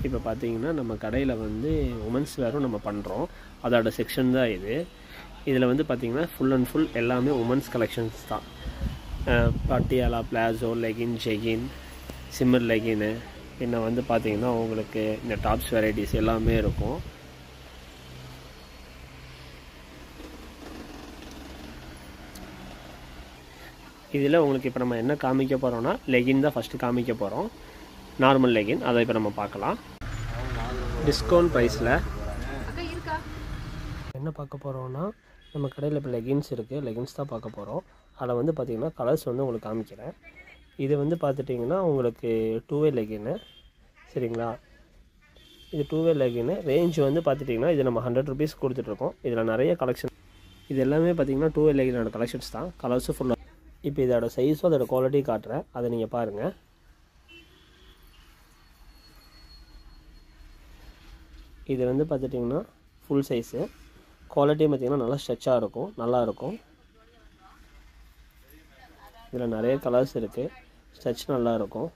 இப்போ பார்த்தீங்கன்னா நம்ம கடையில் வந்து உமன்ஸ் வேரும் நம்ம பண்ணுறோம். அதோட செக்ஷன் தான் இது. இதில் வந்து பார்த்திங்கன்னா ஃபுல் அண்ட் ஃபுல் எல்லாமே உமன்ஸ் கலெக்ஷன்ஸ் தான். Patiala, palazzo, legging, jegging, shimmer லெகின்னு, பின்ன வந்து பார்த்திங்கன்னா உங்களுக்கு இந்த டாப்ஸ் வெரைட்டிஸ் எல்லாமே இருக்கும். இதில் உங்களுக்கு இப்போ நம்ம என்ன காமிக்க போகிறோம்னா லெகின் தான் ஃபஸ்ட்டு காமிக்க போகிறோம். நார்மல் லெகின், அதை இப்போ நம்ம பார்க்கலாம். டிஸ்கவுண்ட் ப்ரைஸில் என்ன பார்க்க போகிறோம்னா நம்ம கடையில் இப்போ லெகின்ஸ் இருக்குது. லெகின்ஸ் தான் பார்க்க போகிறோம். அதில் வந்து பார்த்திங்கன்னா கலர்ஸ் வந்து உங்களுக்கு காமிக்கிறேன். இது வந்து பார்த்துட்டிங்கன்னா உங்களுக்கு 2-வே லெகின்னு, சரிங்களா? இது 2-வே லெகின்னு. ரேஞ்ச் வந்து பார்த்துட்டிங்கன்னா இது நம்ம 100 ருபீஸ் கொடுத்துட்ருக்கோம். இதில் நிறைய கலெக்ஷன், இது எல்லாமே பார்த்திங்கன்னா 2-வே லெகினோட கலெக்ஷன்ஸ் தான். கலர்ஸும் ஃபுல்லாக. இப்போ இதோட சைஸும் அதோட குவாலிட்டி காட்டுறேன், அதை நீங்கள் பாருங்கள். இது வந்து பார்த்துட்டிங்கன்னா ஃபுல் சைஸு. குவாலிட்டியும் பார்த்திங்கன்னா நல்லா ஸ்ட்ரெச்சாக இருக்கும், நல்லாயிருக்கும். இதில் நிறைய கலர்ஸ் இருக்குது. ஸ்ட்ரெச் நல்லாயிருக்கும்.